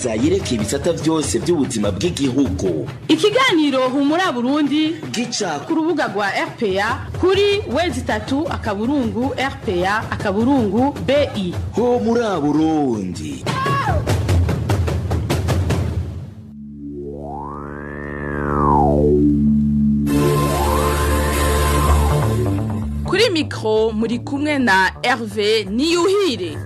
Zayireke ibisata byose by'ubuzima bw'igihugu. Ikiganiro humura Burundi gica ku rubuga rwa RPA kuri www.rpa.bi. Humura Burundi. Kuri mikro muri kumwe na Hervé NIYUHIRE.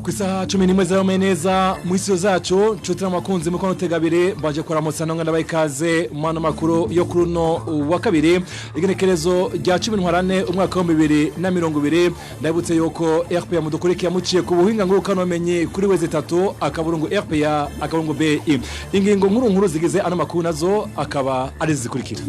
Kusaha 11 za neza mwisiyo zacu cutira makunzi mukono tegabire baje kuramutsa no ngana bayikaze mwana makuru yo kuruno wa kabiri igenekerezo rya 10 umwaka wa 2020 ndabutse yuko RPA mudukurikira muciye ku buhinga ngurukano menye kuri weze 3 akaburungu RPA akaburungu BI ingingo nkuru zigize ano makuru nazo akaba ari zikurikira.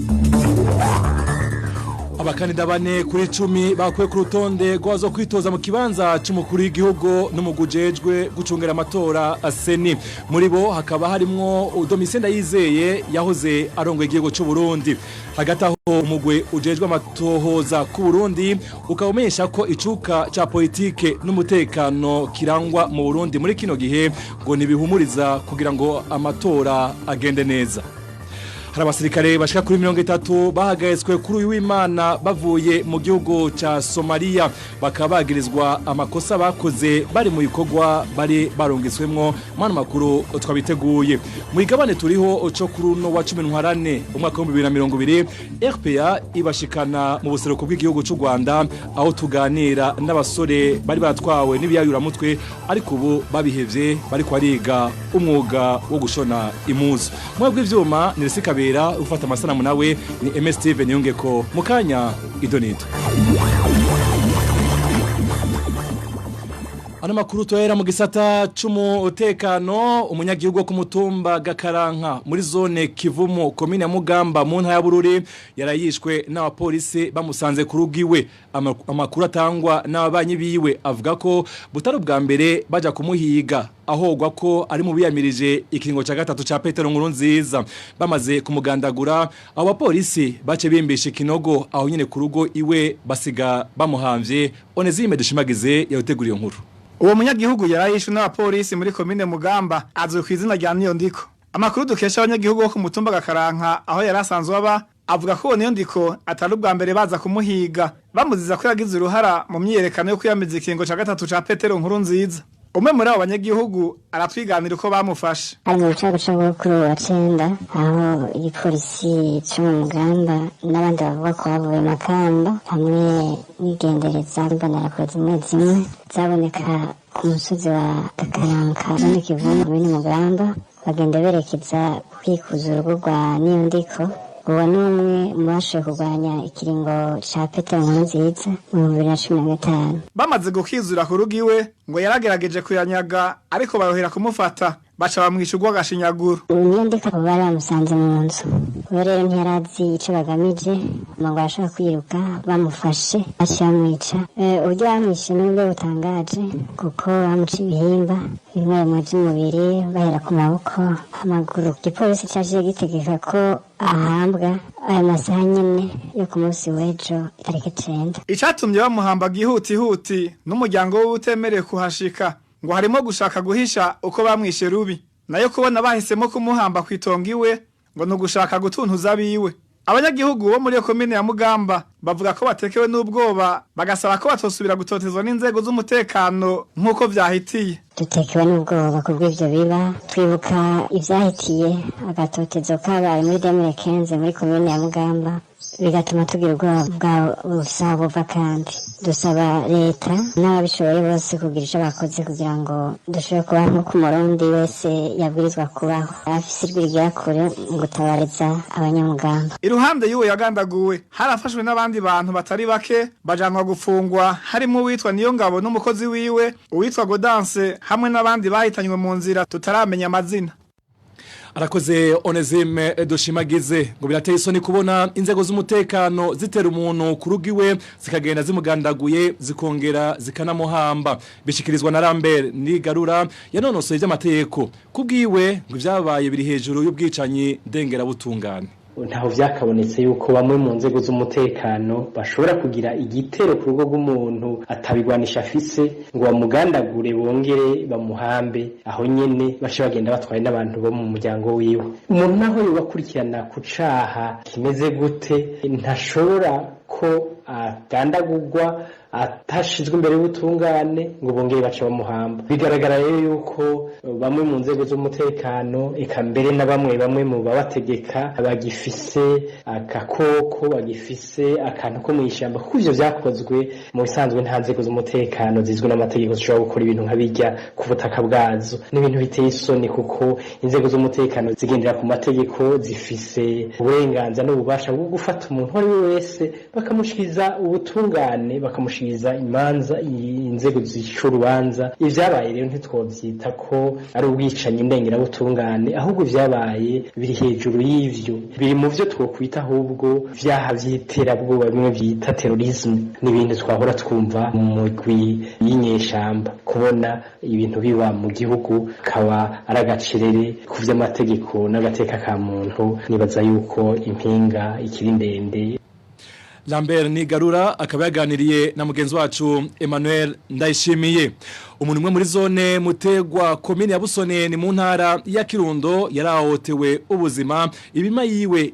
Abakandida bane kuri 10 bakwe ku rutonde rwazo kwitoza mu kibanza cy'umukuru w'igihugu n'umugujejwe gucungera amatora aseni muri bo hakaba harimwo Domitien Ndayizeye yahoze arongoye igihugu cy'u Burundi hagati aho umugwe ujejwe amatohoza ku Burundi ukabumesha ko icuka ca politike n'umutekano kirangwa mu Burundi muri kino gihe ngo nibihumuriza kugira ngo amatora agende neza. Hari abasirikare bashika kuri 30 bahagaitswe kuri uyu w'Imana bavuye mu gihugu ca Somalia bakabagirizwa amakosa bakoze bari mu bikorwa bari barongeswemwo mwana makuru twabiteguye mu igabane turiho cyo kuri no wa 10 umwaka wa 2020 RPA ibashikana mu buseruko bw'igihugu cy'u Rwanda aho tuganira n'abasore bari batwawe n'ibiyayura mutwe ariko ubu babihevye bari kwariga umwuga wo gushona imuzu mwebwe ivyuma nirisika ufata amasanamu nawe ni MS Steven Niyongeko mukanya idonito. Ano makuru toera mu gisata c'umutekano umunyagihugu ku mutumba Gakaranka muri zone Kivumu komine ya Mugamba mu ntara ya Bururi yarayishwe n'abapolisi bamusanze ku rugiwe amakuru atangwa n'ababanyi biwe avuga ko butari ubwa mbere baja kumuhiga ahogwa ko ari mu biyamirije ikiringo ca gatatu ca Petero Nkurunziza bamaze kumugandagura abo bapolisi bace bimbisha ikinogo aho nyene ku rugo iwe basiga bamuhamvye Onezime dushimagize yateguriye nkuru. Uwo munyagihugu yarayishwe n'abapolisi muri komine Mugamba azwe ku izina rya Niyondiko. Amakuru dukesha abanyagihugu bo ku mutumba Gakaranka aho yarasanzwe aba avuga ko Niyondiko atari ubwa mbere baza kumuhiga bamuziza ko yagize uruhara mu myiyerekano yo kwiyamiza ikiringo ca gatatu ca Petero Nkurunziza. Umwe muri abo banyagihugu aratwiganira uko bamufashe. Ari mu cyago kuri wa 9 aho igipolisi cyo mu Mugamba n'abandi bavuga ko bavuye Makamba hamwe n'igendereza mbonera ko zimwe zaboneka ku musozi wa Gakaranka muri Kivumu muri Mugamba bagenda berekeza kwikuza urugo rwa Niyondiko. Uwo n'umwe mwashe kurwanya ikiringo ca Petero Nkurunziza mu 2015. Bamaze gukizura ku rugiwe ngo yaragerageje kuyanyaga ariko barohera kumufata baca bamwishurwa gashinyaguro. Niyondiko bari bamusanze mu nzu rero ntiyarazi ico bagamije ngo ashaka kwiruka bamufashe acamwica uburyo bamwishe n'ubwo butangaje kuko bamuca ibihimba bimwe mu by'umubiri bahera ku maboko amaguru. Igipolisi cyaje gitegeka ko ahambwa aya masaha nyene yo ku munsi w'ejo tariki 9. Icatumye bamuhamba gihutihuti n'umuryango w'utemereye kuhashika ngo harimo gushaka guhisha uko bamwishe rubi nayo kubona bahisemo kumuhamba kwitonga iwe ngo no gushaka gutuntuza biwe. Abanyagihugu bo muri komine ya Mugamba bavuga ko batekewe n'ubwoba bagasaba ko batosubira gutotezwa n'inzego z'umutekano nkuko vyahitiye. Dutekewe n'ubwoba kubw'ivyo biba twibuka ivyahitiye agatotezo kabaye muri 2015 muri komine ya Mugamba bigatuma tugira ubwoba bwa busaba kandi dusaba leta n'ababishoboye bose kugira ico bakoze kugira ngo dushobore kuba nko ku Murundi wese yabwirizwa kubaho afise irwirigira kure mu gutabariza abanyamugamba. Iruhande y'uwo yagandaguwe harafashwe n'abandi bantu batari bake bajanwa gufungwa harimo uwitwa Niyongabo n'umukozi wiwe uwitwa Godanse hamwe n'abandi bahitanywe mu nzira tutaramenya amazina. Arakoze Onezime dushimagize ngo birateye isoni kubona inzego z'umutekano zitera umuntu kurugiwe zikagenda zimugandaguye zikongera zikanamuhamba bishikirizwa na Lambert Nigarura yanonosoye by'amategeko kubwiwe ngo byabaye biri hejuru y'ubwicanyi ndengera butungane. ntaho vyakabonetse yuko bamwe mu nzego z'umutekano bashobora kugira igitero ku rugo rw'umuntu atabigwanisha afise ngo bamugandagure bongere bamuhambe aho nyene bace bagenda batwaye n'abantu bo mu muryango wiwe. Umuntu naho yobakurikirana ku caha kimeze gute ntashobora ko agandagurwa atashizwe imbere y'ubutungane ngo bongere bace bamuhamba. Bigaragara rero yuko bamwe mu nzego z'umutekano eka mbere na bamwe mu babategeka bagifise akakoko bagifise akantu ko mw'ishamba kuko ivyo vyakozwe mu bisanzwe nta nzego z'umutekano zizwe n'amategeko zishobora gukora ibintu nk'abijya ku butaka bwazo. N'ibintu biteye isoni kuko inzego z'umutekano zigendera ku mategeko zifise uburenganzira n'ububasha bwo gufata umuntu ari we wese bakamushikiriza ubutungane bakamushikiriza imanza inzego zica urubanza. Ivyabaye rero ntitwovyita ko ari ubwicanyi ndengerabutungane ahubwo vyabaye biri hejuru y'ivyo, biri mu vyo twokwita ahubwo vyaha vy'iterabwoba bimwe vyita terrorisme n'ibindi twahora twumva mu mugwi y'inyeshamba. Kubona ibintu biba mu gihugu kaba ari agacerere ku vy'amategeko n'agateka ka muntu, nibaza yuko impinga ikiri ndende. Lambert Nigarura akaba yaganiriye na mugenzi wacu Emmanuel Ndayishimiye. Umuntu umwe muri zone Mutegwa komine ya Busone ni mu ntara ya Kirundo yarahotewe ubuzima, ibima yiwe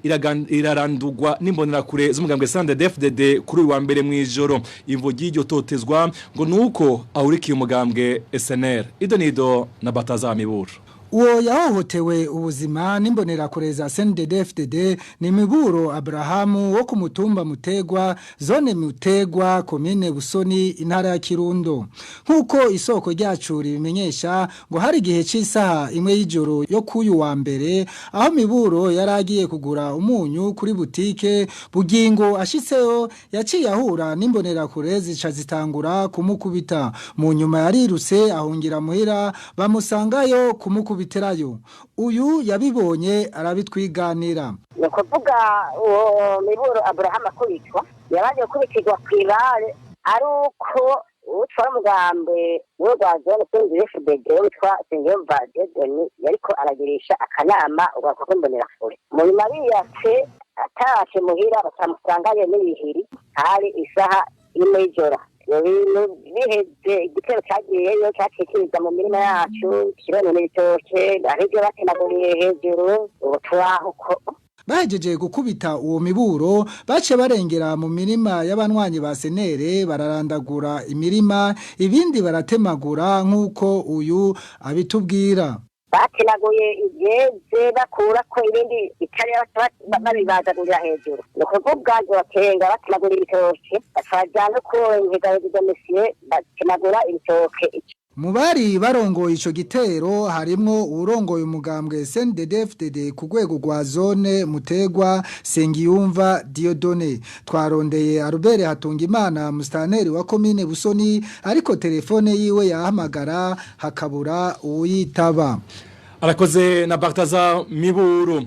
irarandurwa n'imbonerakure z'umugambwe CNDD-FDD kuri uyu wa mbere mw'ijoro. Imvo ry'iryo totezwa ngo nuko ahurikiye umugambwe SNL. Idonido na Bataza Miburu. Uwo yahohotewe ubuzima n'imbonerakure za CNDD-FDD ni Miburo Abrahamu wo ku mutumba Mutegwa, zone Mutegwa, komine Busoni, intara ya Kirundo. Nkuko isoko ryacu ribimenyesha ngo hari igihe cy'isaha imwe y'ijoro yo kuyu wa mbere aho Miburo yaragiye kugura umunyu kuri butike, bugingo ashitseho yaciye ahura n'imbonerakure zica zitangura kumukubita. Mu nyuma yarirutse ahungira muhira bamusangayo kumukubitirayo. Uyu yabibonye arabitwiganira. Nukuvuga uwo Miburo Abraham akubitwa yabaje kubitirwa kwirare ari uko utwara umugambe w'urwazone CNDD-FDD witwa Sengiyumva Dedoni yariko aragirisha akanama ugakora imbonerakure. Mu nyuma biyatse atashe muhira batamusangayo n'ibihiri hari isaha imwe y'ijoro. Biheze igitero cyagiyeyo cyacikiriza mu mirima yacu kirone n'ibitoke aribyo batenaguriye hejuru ubutwaho ko bahejeje gukubita uwo Miburo bace barengera mu mirima y'abanywanyi ba senere bararandagura imirima ibindi baratemagura nk'uko uyu abitubwira. Batenaguye ivyeze bakura ko ibindi bitari babibazagurira hejuru. Nukuvuga ngo batenga batenagura ibitoke bakajana ko ingegazo monsieur batenagura ibitoke. Mu bari barongoye ico gitero harimwo urongoye umugambwe CNDD-FDD ku rwego rwa zone Mutegwa Sengiyumva Diodone. Twarondeye Albert Hatungimana mustaneri wa komine Busoni ariko telefone yiwe yahamagara hakabura uwitaba. Arakoze na Bartaza Miburu.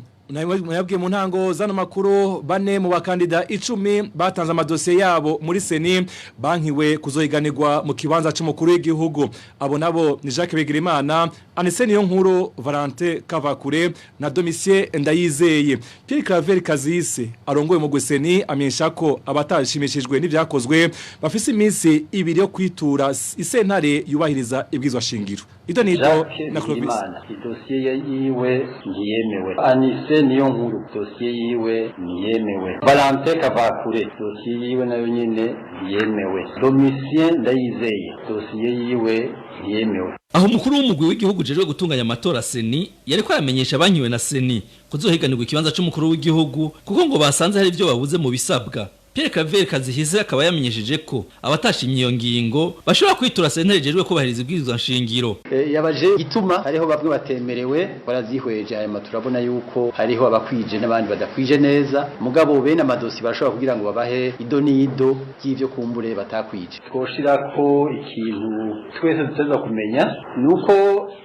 Mwabwiye mu ntango zano makuru bane mu bakandida 10 batanze amadosiye yabo muri Seni bankiwe kuzohiganirwa mu kibanza cy'umukuru w'igihugu. Abo nabo ni Jacques Begirimana, Anise Niyonkuru, Valente Kavakure na Domicie Ndayizeye. Pierre Claver Kazise arongoye mu Seni amenyesha ko abatashimishijwe n'ivyakozwe bafise iminsi 2 yo kwitura isentare yubahiriza ibwizwa shingiro. Idonido na Clovis. Idosiye yiwe ngiyemewe. Anise Niyonkuru dosiye yiwe niyemewe. Valente Kavakure dosiye yiwe nayo nyine niyemewe. Domicie Ndayizeye dosiye yiwe niyemewe. Aho umukuru w'umugwi w'igihugu jeje gutunganya amatora Seni yariko yamenyesha bankiwe na Seni kuzohiganirwa ikibanza cy'umukuru w'igihugu kuko ngo basanze hari ibyo babuze mu bisabwa. Pierre Claver Kazihise akaba yamenyesheje ko abatashimye iyo ngingo bashobora kwitura sentare jejwe kubahiriza ibwirizwa nshingiro. Yabaje gituma hariho bamwe batemerewe barazihweje aya maturabona yuko hariho abakwije n'abandi badakwije neza mugabo bene amadosi barashobora kugira ngo babahe idonido y'ivyo kumbure batakwije. Twoshirako ikintu twese duteza kumenya nuko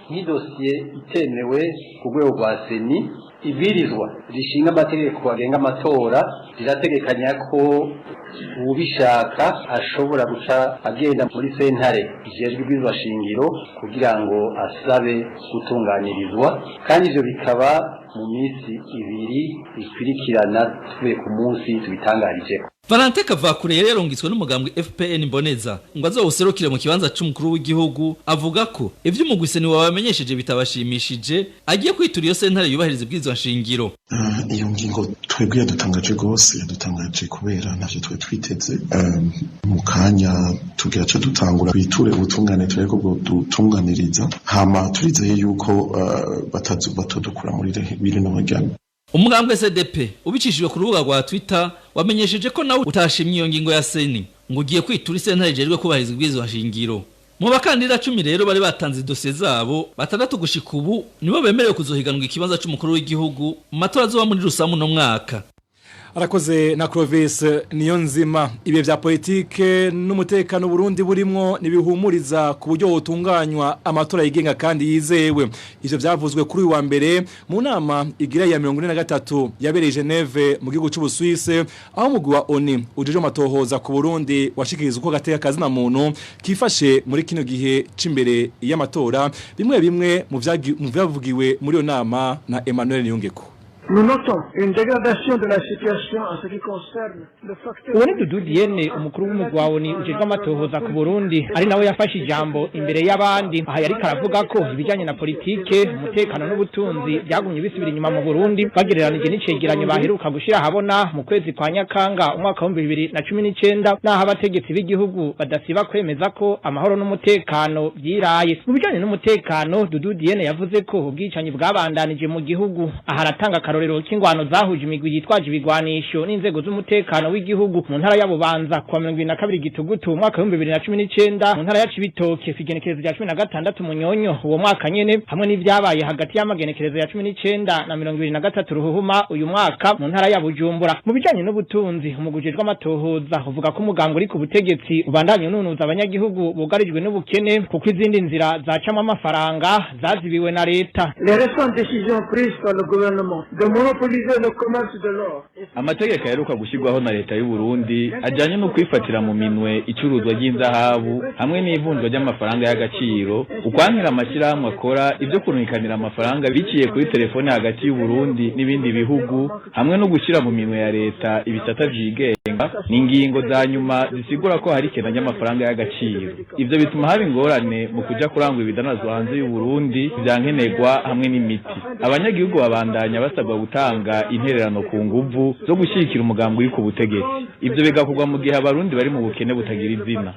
nk'idosiye itemewe ku rwego rwa Seni ibirizwa rishinga amategeko agenga amatora rirategekanya ko ubishaka ashobora guca agenda muri sentare ijejwe ibwirizwa shingiro kugira ngo asabe gutunganirizwa kandi ivyo bikaba mu minsi ibiri ikurikirana tuvuye ku munsi tubitangarije. Valente Kavakure yari yarungitswe n'umugambwe FPN Mboneza ngo azowuserukire mu kibanza c'umukuru w'igihugu avuga ko ivyo umugwiseni wabamenyesheje bitabashimishije agiye kwitura iyo sentare yubahiriza ibwirizwa nshingiro. Iyo ngingo twebwe yadutangaje gose yadutangaje kubera ntavyo twe twiteze mu kanya tugira cyo dutangura kwiture ubutungane tureko bwo dutunganiriza hama turizeye yuko batodukura muri biri n'abajyana. Umugambwe SDP ubicishijwe ku rubuga rwa Twitter wamenyesheje ko nawe utashimye iyo ngingo ya seni ngo ugiye kwitura sentare ijerwe kubahiriza ibwirizwa nshingiro. Mu bakandida 10 rero bari batanze dosiye zabo batandatu gushika ubu nibo bemerewe kuzohiganwa ikibanza c'umukuru w'igihugu mu matora azoba muri rusamu no mwaka. Arakoze na Clovis Niyonzima. Ibe vya politike n'umutekano Burundi burimwo nibihumuriza ku buryo utunganywa amatora yigenga kandi yizewe. Ivyo vyavuzwe kuri wa mbere mu nama igira ya 43 yabereye Geneve mu gihugu cy'u Suisse aho mugwi wa ONU ujeje amatohoza ku Burundi washikirizwa uko gateka kazi na muntu kifashe muri kino gihe c'imbere y'amatora bimwe mu vyavugiwe muri yo nama na Emmanuel Niyongeko. Nous notons une dégradation de la situation en ce qui concerne le facteur. Uwone Dududiene umukuru w'umugwawoni ujejwe amatohoza ku Burundi ari nawe yafashe ijambo imbere y'abandi aha yari karavuga ko ibijanye na politike umutekano n'ubutunzi byagumye bisubira inyuma mu Burundi bagereranije n'icegeranyo baheruka gushira habona mu kwezi kwa Nyakanga umwaka wa 2019 naho abategetsi b'igihugu badasiba kwemeza ko amahoro n'umutekano byiraye mu bijanye n'umutekano Dududiene yavuze ko ubwicanyi bwabandanije mu gihugu aharatanga karorero k'ingwano zahuje imigwi yitwaje ibigwanisho n'inzego z'umutekano w'igihugu mu ntara ya Bubanza kwa 22 Gitugutu umwaka wa 2019 mu ntara ya Cibitoke figenekerezo rya 16 Munyonyo uwo mwaka nyene hamwe n'ivyabaye hagati y'amagenekerezo ya 19 na 23 Ruhuhuma uyu mwaka mu ntara ya Bujumbura mu bijanye n'ubutunzi umugujejwe amatohoza uvuga ko umugambo uri ku butegetsi ubandanye ununuza abanyagihugu bugarijwe n'ubukene kuko izindi nzira zacamo amafaranga zazibiwe na leta. Les récentes décisions prises par le gouvernement de monopoliser le commerce de l'or. Amategeko yaheruka gushyirwaho na leta y'u Burundi ajanye no kwifatira mu minwe icuruzwa ry'inzahabu hamwe n'ivunjwa ry'amafaranga y'agaciro ukwankira amashyirahamwe akora ibyo kurunikanira amafaranga biciye kuri telefone hagati y'u Burundi n'ibindi bihugu hamwe no gushyira mu minwe ya leta ibisata vyigenga n'ingingo za nyuma zisigura ko hari kena ry'amafaranga y'agaciro. Ivyo bituma haba ingorane mu kuja kurangura ibidanazwa hanze y'u Burundi vyankenerwa hamwe n'imiti. Abanyagihugu babandanya basabwa gutanga intererano ku nguvu zo gushyigikira umugambi uri ku butegetsi. Ivyo bigakorwa mu gihe abarundi bari mu bukene butagira izina.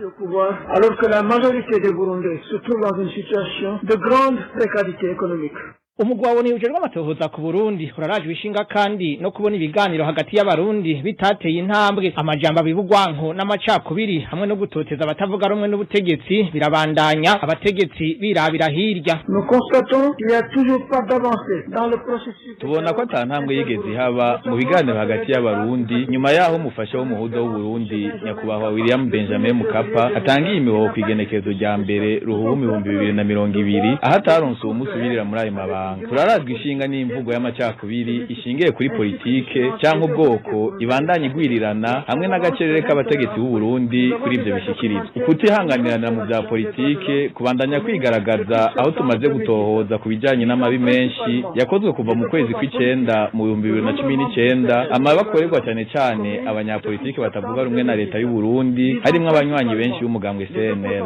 Alors que la majorité des Burundais se trouvent dans une situation de grande précarité économique. Umugwawoni ujejwe amatohoza ku Burundi urarajwe ishinga kandi no kubona ibiganiro hagati y'abarundi bitateye intambwe amajambo bibugwanko n'amacakubiri hamwe no gutoteza abatavuga rumwe n'ubutegetsi birabandanya abategetsi birabira hirya. Nous constatons qu'il y a toujours pas d'avancée dans le processus. Tubona ko atantambwe yigeze haba mu biganiro hagati y'abarundi nyuma yaho mufasha w'umuhuza w'u Burundi nyakubahwa William Benjamin Mukapa atangiye imihoho kwigenekezo rya mbere ruhumi 2020 ahataronse umusubirira muri ayo mabanga. Turarazwa ishinga n'imvugo y'amacakubiri ishingiye kuri politike cyangwa ubwoko ibandanye igwirirana hamwe n'agacerere k'abategetsi b'u Burundi kuri ivyo bishikirizwa. Ukutihanganirana mu bya politike kubandanya kwigaragaza aho tumaze gutohoza ku bijanye n'amabi menshi yakozwe kuva mu kwezi kw'icenda mu 2019 amabi akorerwa cyane cyane abanyapolitike batavuga rumwe na leta y'u Burundi harimwo abanywanyi benshi b'umugambwe CNL.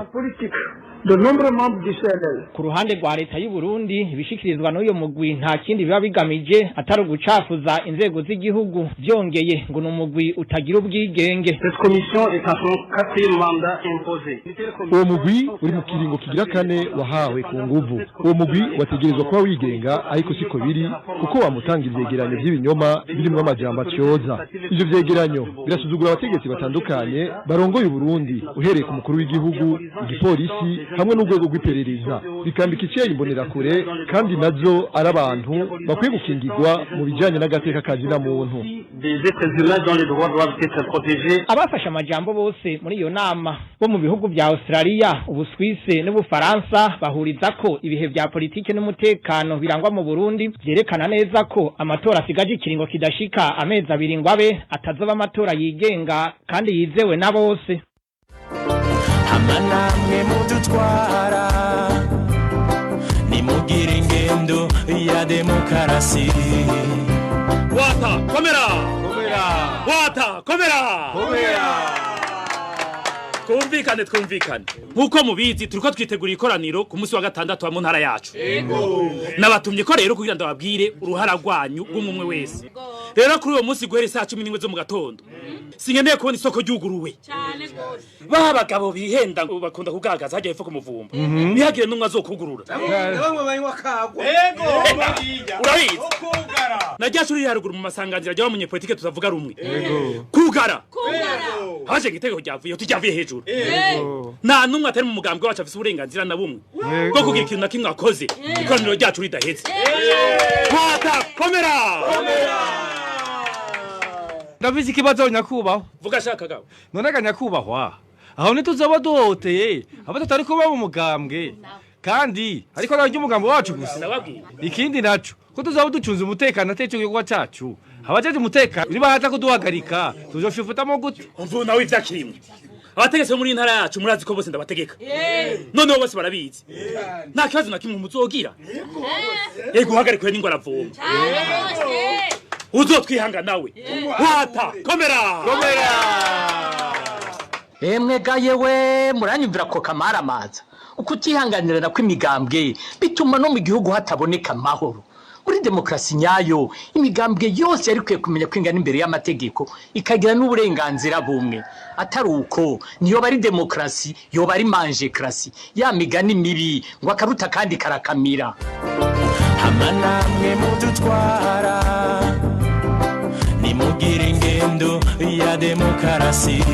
De nombreux membres du CNL. Ku ruhande rwa leta y'u Burundi ibishikirizwa n'uyo mugwi nta kindi biba bigamije atari gucafuza inzego z'igihugu byongeye ngo n'umugwi utagira ubwigenge. Cette commission est en son 4e mandat imposé. Uwo mugwi uri mu kiringo kigira kane wahawe ku nguvu. Uwo mugwi wategerezwa kuba wigenga ariko siko biri kuko wamutanga ivyegeranyo by'ibinyoma birimo amajambo atyoza. Ivyo vyegeranyo birasuzugura abategetsi batandukanye barongoye u Burundi uhereye ku mukuru w'igihugu igipolisi hamwe n'urwego rw'iperereza bikambika iciye imbonera kure kandi nazo ari abantu bakwiye gukingirwa mu bijanye n'agateka kazi na muntu. Abafashe amajambo bose muri iyo nama bo mu bihugu vya Australia, Ubuswise n'Ubufaransa bahuriza ko ibihe vya politike n'umutekano birangwa mu Burundi vyerekana neza ko amatora asigaje ikiringo kidashika amezi 2 ngo abe atazoba amatora yigenga kandi yizewe na bose. Amanamwe mudutwara nimugire ingendo ingendo ya demokarasi. Wata komera wata komera twumvikane nkuko mubizi turiko twitegura ikoraniro ku munsi wa gatandatu wa mu ntara yacu. Nabatumye ko rero kugira ndababwire uruhara rwanyu rw'umwe wese. Rero kuri uwo munsi guhera saa 11 zo mu gatondo singendeye kubona isoko ryuguruwe cyane gose. Babagabo bihenda bakunda kugagaza hagiye ifu ku muvumba bihagire numwe azokugurura. Bamwe banywa kagwa. Urabizi najyacu uri haruguru mu masanganzira jya bamunye politike tutavuga rumwe. Kugara haje gitego ryavuye tujyavuye hejuru. Nta numwe atari mu mugambwe wacu afise uburenganzira na bumwe bwo kugira ikintu na kimwe akoze ikoraniro ryacu ridaheze. Wata komera Ndabizi kibazo nyakubahwa. Vuga shaka gawe. None nyakubahwa. Aho nituzaba duhoteye abatari kuba mu mugambwe. Kandi ariko nabyo umugambo wacu gusa. Ikindi naco ko tuzaba ducunze umutekano atecho gikorwa cyacu. Abajeje umutekano uri bahaza kuduhagarika tuzofifutamo gute? Umvu nawe ivyakirimwe. Abategetse muri ntara yacu murazi ko bose ndabategeka. None bose barabizi. Nta kibazo na kimwe muzogira. Yego hagarikwe n'ingwara voma. Uzotwihanga nawe. Wata komera. Emwe gayewe muranyumvira ko kamara amaza. Ukutihanganira na kw'imigambwe bituma no mu gihugu hataboneka amahoro. Muri demokrasi nyayo imigambwe yose yari kwiye kumenya kwingana imbere y'amategeko ikagira n'uburenganzira bumwe. Atari uko niyo bari demokrasi yo bari manjekrasi ya migani mibi ngo akaruta kandi karakamira. Amanamwe mudutwara nimugire ingendo ya demokarasi.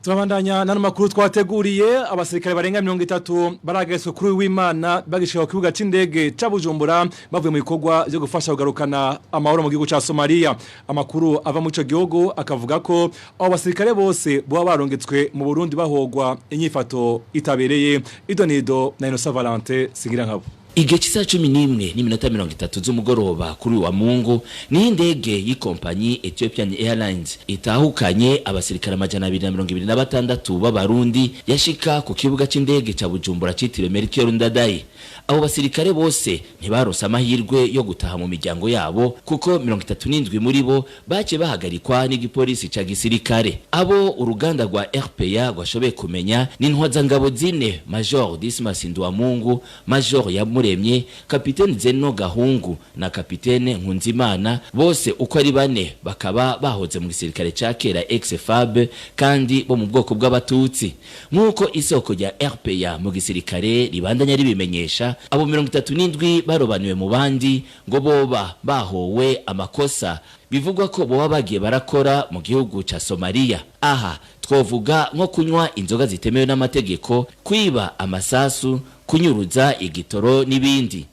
Turabandanya nano makuru twateguriye abasirikare barenga 30 barageswe kuri w'Imana bagishika ku kibuga c'indege ca Bujumbura bavuye mu bikorwa byo gufasha kugarukana amahoro mu gihugu ca Somalia. Amakuru ava mu ico gihugu akavuga ko abo basirikare bose bo barongetswe mu Burundi bahogwa inyifato itabereye. Idonido na Ntwarante sigira nkabo. Igihe cy'isaha 11:30 z'umugoroba kuri wa Mungu ni indege y'ikompanyi Ethiopian Airlines itahukanye abasirikare 226 b'abarundi yashika ku kibuga c'indege ca Bujumbura citiriwe Melchior Ndadaye. Abo basirikare bose ntibaronse amahirwe yo gutaha mu miryango yabo kuko 37 muri bo bace bahagarikwa n'igipolisi ca gisirikare. Abo uruganda rwa RPA rwashoboye kumenya ni ntwazangabo zine Major Dismas Ndwamungu, Major Yamuremye, Kapiteni Zeno Gahungu na Kapiteni Nkunzimana, bose uko ari bane bakaba bahoze mu gisirikare ca kera ex-FAB kandi bo mu bwoko bw'abatutsi. Nkuko isoko rya RPA mu gisirikare ribandanya ribimenyesha, abo 37 barobaniwe mu bandi ngo boba bahowe amakosa bivugwa ko boba bagiye barakora mu gihugu ca Somalia. Aha twovuga nko kunywa inzoga zitemewe n'amategeko, kwiba amasasu, kunyuruza igitoro n'ibindi.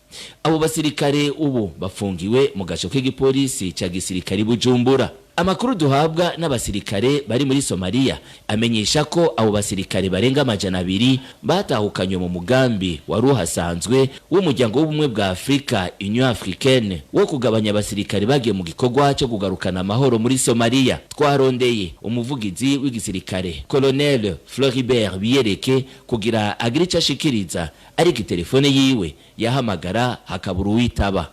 Abo basirikare ubu bafungiwe mu gace k'igipolisi ca gisirikare Bujumbura. Amakuru duhabwa n'abasirikare bari muri Somalia amenyesha ko abo basirikare barenga 200 batahukanywe mu mugambi wari uhasanzwe w'umuryango w'ubumwe bwa Afrika Union Africaine wo kugabanya abasirikare bagiye mu gikorwa cyo kugarukana amahoro muri Somalia. Twarondeye umuvugizi w'igisirikare Colonel Floribert Biyereke kugira agirica ashikiriza, ariko telefone yiwe yahamagara hakabura uwitaba.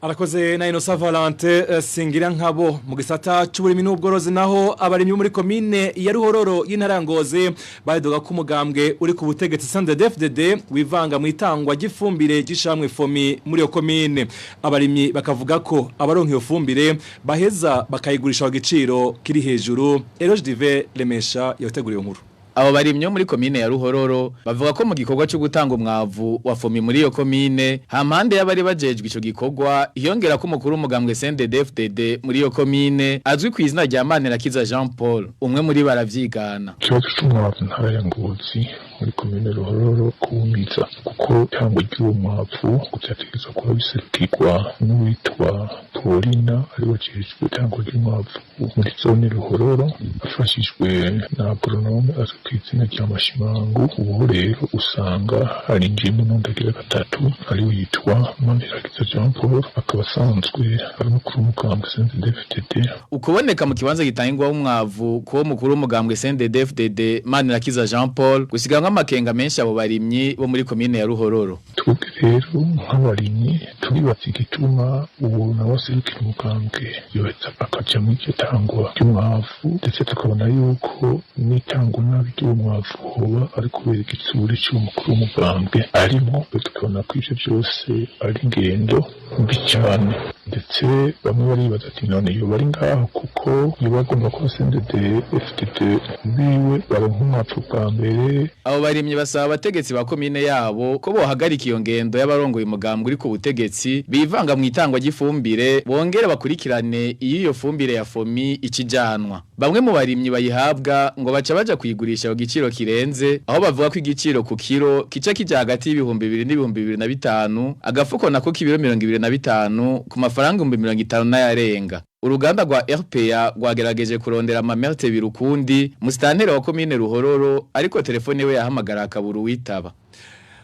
Arakoze na Ntwarante singira nkabo mu gisata cy'uburimi n'ubworozi naho abarimyi muri commune ya Ruhororo y'intara Ngozi bayidoga ku mugambwe uri ku butegetsi CNDD-FDD wivanga mu itangwa gifumbire gishamwe fomi muri yo commune. Abarimyi bakavuga ko abaronka iyo fumbire baheza bakayigurisha ku giciro kiri hejuru. Eroge Dive Lemesha yateguriye nkuru. Abo barimyo muri komine ya Ruhororo bavuga ko mu gikorwa cyo gutanga umwavu wa fomi muri iyo komine hampande y'abari bajejwe ico gikorwa iyongera ko umukuru umugambwe CNDD-FDD muri iyo komine azwi ku izina rya Manirakiza Jean Paul, umwe muri baravyigana. Cyo cy'umwavu ntara ya Ngozi muri komine Ruhororo kumiza kuko cyangwa igihe umwavu gutyategeza kuba biserukirwa n'uwitwa Paulina ari wajejwe cyangwa umwavu muri zone Ruhororo afashishwe na agronome kw'izina rya Mashimangu. Ubu rero usanga harinjiyemo n'undi agira gatatu ariwe yitwa Manirakiza Jean Paul, akaba asanzwe ari mukuru w'umugambwe CNDD-FDD. Ukuboneka mu kibanza gitangirwaho umwavu kuwo mukuru w'umugambwe CNDD-FDD Manirakiza Jean Paul gusigamwa amakenga menshi abo barimyi bo muri komine ya Ruhororo. Twebwe rero nk'abarimyi turibatse igituma ubu nawe serukira umugambwe yoheza akaja mu iryo tangwa ry'umwavu, ndetse tukabona yuko n'itangwa nabi ry'umwavu hoba ari kubera igitsure cy'umukuru w'umugambwe arimo, tukabona ko ivyo byose ari ingendo mbi cyane, ndetse bamwe baribaza ati none iyo bari ngaho kuko iyo bagomba kuba CNDD-FDD biwe baronka umwavu bwa mbere. Abo barimyi basaba abategetsi ba komine yabo ko bohagarika iyo ngendo y'abarongoye umugambwe uri ku butegetsi bivanga mu itangwa ry'ifumbire, bongere bakurikirane iyo fumbire ya fomi ikijanwa. Bamwe mu barimyi bayihabwa ngo baca baja kuyigurisha ku giciro kirenze, aho bavuga ko igiciro ku kiro kica kija hagati y'ibihumbi 2 n'ibihumbi 205, agafuko nako k'ibiro 25 ku mafaranga 50 n'ayarenga. Uruganda rwa RPA rwagerageje kurondera amamerte birukundi musitanteri wa komine Ruhororo, ariko telefone we yahamagara akaburu witaba.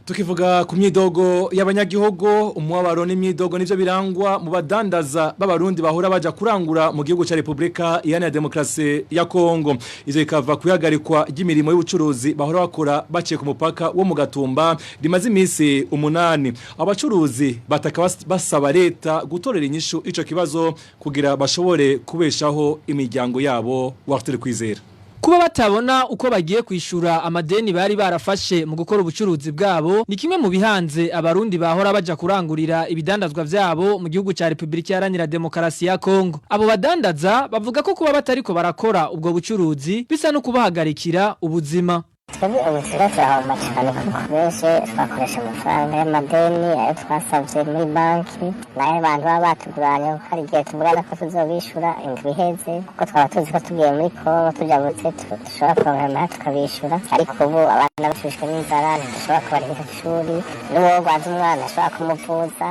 Tukivuga ku myidogo y'abanyagihugu, umubabaro n'imyidogo nivyo birangwa mu badandaza b'abarundi bahora baja kurangura mu gihugu ca Republika Iharanira Demokarasi ya Kongo. Izo ikava kuyagarikwa ry'imirimo y'ubucuruzi bahora bakora baciye ku mupaka wo mu Gatumba rimaze imisi 8. Abacuruzi bataka basaba leta gutorera inyishu ico kibazo kugira bashobore kubeshaho imiryango yabo. Wartere kwizera kuba batabona uko bagiye kwishura amadeni bari barafashe mu gukora ubucuruzi bwabo ni kimwe mu bihanze abarundi bahora baja kurangurira ibidandazwa vyabo mu gihugu ca Republika Iharanira Demokarasi ya Kongo. Abo badandaza bavuga ko kuba batariko barakora ubwo bucuruzi bisa no kubahagarikira ubuzima. Twebwe ubuzima turahomba cyane kuko benshi twakoresha amafaranga y'amadeni ayo twasavye muri banki, nayo abantu baba batuguranye kuko hari igihe tuvugana ko tuzobishura indwi iheze, kuko twaba tuzi ko tugiye muri Kongo tujabutse dushobora kuronka tukabishura, ariko ubu abana bashishwe n'inzara ntidushobora kubarihira ishuri, n'uwo rwaza umwana ashobora kumuvuza,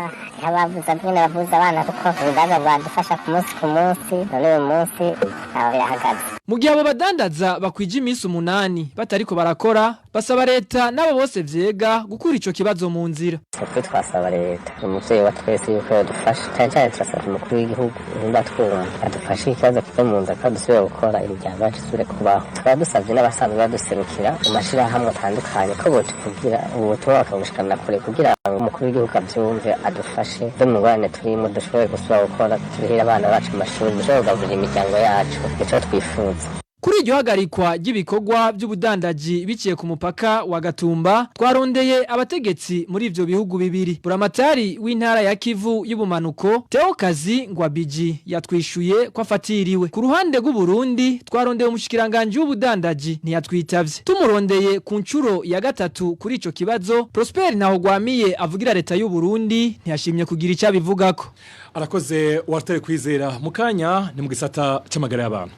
abavuza nyine bavuza abana kuko uruganda rwadufasha ku munsi, none uyu munsi ntaho birahagaze. Mu gihe abo badandaza bakwije iminsi 8 batariko barakora, basaba leta nabo bose vyega gukura ico kibazo mu nzira. Twe twasaba leta umuvyeyi wa twese yuko yadufasha, cyane turasaba umukuru w'igihugu nimba twumva adufashe ikibazo kiva mu nzira kandi dusubire gukora imiryango yacu isubire kubaho. Tukaba dusavye n'abasanzwe baduserukira mu mashirahamwe atandukanye ko botukugira ubutumwa bakabushikana kure kugira ngo umukuru w'igihugu avyumve adufashe zo mu ngorane turimo dushobore gusubira gukora, turihira abana bacu amashuri, dushobore kugaburira imiryango yacu nico twifuza. Kuri iryo hagarikwa ry'ibikorwa by'ubudandaji biciye ku mupaka wa Gatumba, twarondeye abategetsi muri ivyo bihugu bibiri. Buramatari w'intara ya Kivu y'ubumanuko Teokazi Ngwabiji yatwishuye ko afatiriwe. Ku ruhande rw'u Burundi twarondeye umushikiranganje w'ubudandaji ntiyatwitavye. Tumurondeye ku ncuro ya gatatu kuri ico kibazo, Prosper Ntahogwamiye avugira leta y'u Burundi ntiyashimye kugira icyo abivugako. Arakoze Wartere kwizera. Mukanya ni mu gisata c'amagara y'abantu.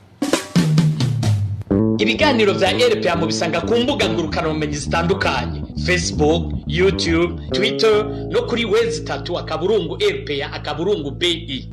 Ibiganiro vya RPA mu bisanga ku mbuga ngurukana bumenyi zitandukanye: Facebook, YouTube, Twitter no kuri website akaburungu RPA akaburungu BI.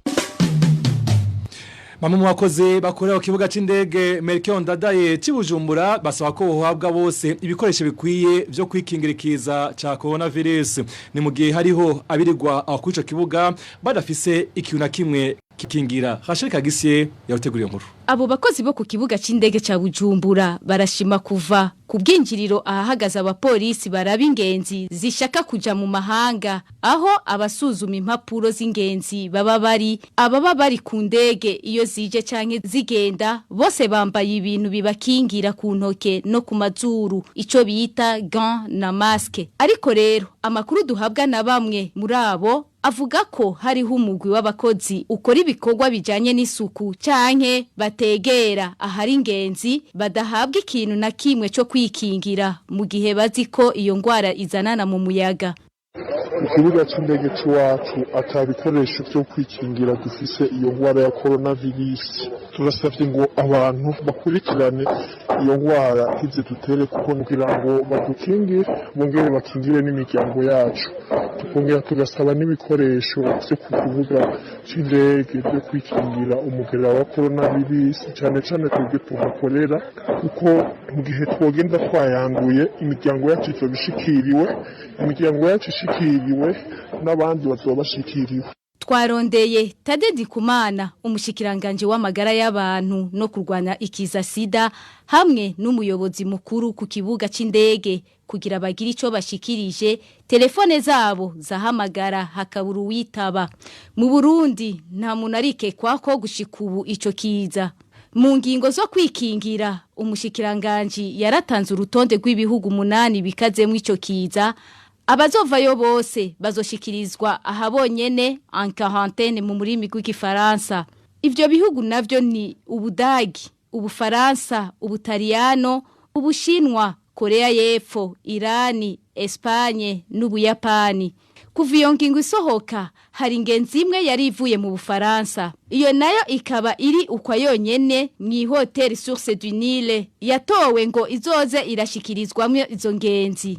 Bamwe mu bakozi bakorera ku kibuga c'indege Melchior Ndadaye cy'Ibujumbura basaba ko bohabwa bose ibikoresho bikwiye byo kwikingirikiza ca coronavirus. Ni mu gihe hariho abirirwa aho kuri ico kibuga badafise ikintu na kimwe kikingira. Hashirika gisye yaruteguriye nkuru. Abo bakozi bo ku kibuga c'indege ca Bujumbura barashima kuva ku bwinjiriro ahahagaze abapolisi baraba ingenzi zishaka kuja mu mahanga, aho abasuzuma impapuro z'ingenzi baba bari ku ndege iyo zije canke zigenda, bose bambaye ibintu bibakingira ku ntoke no ku mazuru, ico bita gants na masque. Ariko rero amakuru duhabwa na bamwe muri abo avuga ko hariho umugwi w'abakozi ukora ibikorwa bijanye n'isuku canke bategera ahari ingenzi badahabwa ikintu na kimwe cyo kwikingira mu gihe bazi ko iyo ngwara izanana mu muyaga. Ikibuga c'indege c'iwacu atabikoresho byo kwikingira dufise iyo ngwara ya coronavirus. turasabye ngo abantu bakurikirane iyo ngwara ize dutere kuko kugira ngo badukingire bongere bakingire n'imiryango yacu tukongera tugasaba n'ibikoresho byo ku kibuga c'indege byo kwikingira umugera wa coronavirus cyane cyane twebwe tuhakorera kuko mu gihe twogenda twayanduye imiryango yacu izobishikiriwe imiryango yacu ishikiriwe n'abandi bazobashikiriwe. Twarondeye Tadedi Kumana umushikiranganje w'amagara y'abantu no kurwanya ikiza sida hamwe n'umuyobozi mukuru ku kibuga c'indege kugira bagire ico bashikirije telefone zabo zahamagara hakaburu witaba. Mu Burundi nta munarike kwako gushikubu ico kiza. Mu ngingo zo kwikingira umushikiranganje yaratanze urutonde rw'ibihugu 8 bikazemwe ico kiza. Abazovayo bose bazoshikirizwa ahabonyene en quarantaine mu murimi rw'igifaransa. Ivyo bihugu navyo ni Ubudagi, Ubufaransa, Ubutaliyano, Ubushinwa, Korea y'Epfo, Irani, Espanye n'Ubuyapani. Kuva iyo ngingo isohoka hari ingenzi imwe yari ivuye mu Bufaransa. Iyo nayo ikaba iri ukwa yonyene mu Hotel Source du Nil yatowe ngo izoze irashikirizwamwe izo ngenzi.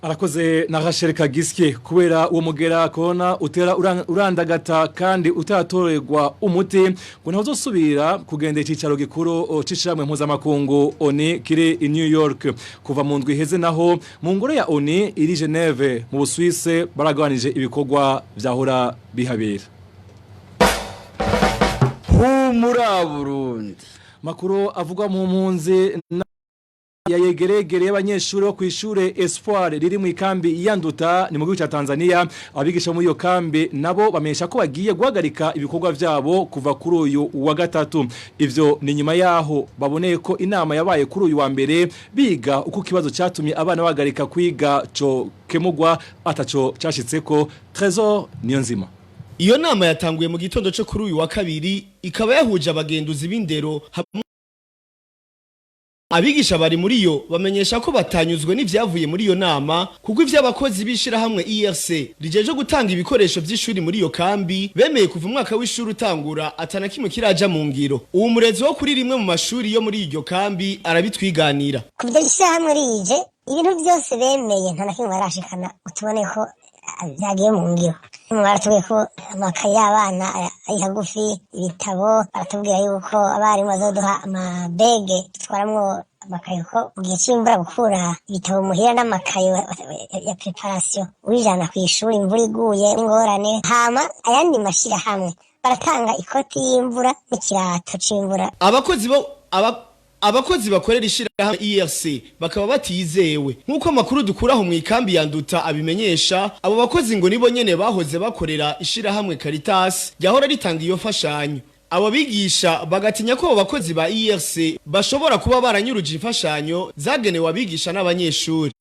Arakoze na Rachel Kagisike kubera uwo mugera kona utera urandagata kandi utaratorerwa umuti ngo ntazosubira kugenda icicaro gikuru cishamwe mpuzamakungu ONU kiri i New York kuva mu ndwi heze naho mu ngoro ya ONU iri Geneve mu Busuwise baragabanije ibikorwa vyahora bihabera. Humura Burundi makuru avugwa mu mpunzi ya yegeregere y'abanyeshuri bo kwishure Espoir riri mu ikambi yanduta ni mu gihugu cya Tanzania abigisha muri iyo kambi nabo bamenyesha ko bagiye guhagarika ibikorwa vyabo kuva kuri uyu wa gatatu. Ivyo ni nyuma yaho baboneye ko inama yabaye kuri uyu wa mbere biga uko kibazo cyatumye abana bahagarika kwiga cyo kemugwa ataco cyashitseko. Trésor Niyonzima. Iyo nama yatanguye mu gitondo cyo kuri uyu wa kabiri ikaba yahuje abagenduzi b'indero. Abigisha bari muri yo bamenyesha ko batanyuzwe n'ivyavuye muri iyo nama kuko ivy'abakozi bishira hamwe IRC rijeje gutanga ibikoresho vy'ishuri muri iyo kambi bemeye kuva umwaka w'ishuri utangura atana kimwe kiraja mu ngiro. Uwo murezi wo kuri rimwe mu mashuri yo muri iyo kambi arabitwiganira. Kuvyisha hamwe rije ibintu byose bemeye nta nakimwe barashikana utubone ko byagiye mu ngiro. Mwaratubwiye ko amakaye y'abana ari hagufi ibitabo baratubwira yuko abarimu bazoduha amabege dutwaramwo amakaye ko mu gihe cy'imvura gukura ibitabo muhira n'amakaye ya preparation urijana ku ishuri imvura iguye n'ingorane hama ayandi mashira hamwe baratanga ikoti y'imvura n'ikirato c'imvura. Abakozi bakorera ishirahamwe IRC bakaba batizewe nkuko makuru dukuraho mu ikambi yanduta abimenyesha. Abo bakozi ngo nibo nyene bahoze bakorera ishirahamwe Caritas yahora ritanga iyo fashanyo. Abo bigisha bagatinya ko abo bakozi ba IRC bashobora kuba baranyuruje imfashanyo zagenewe abigisha n'abanyeshuri.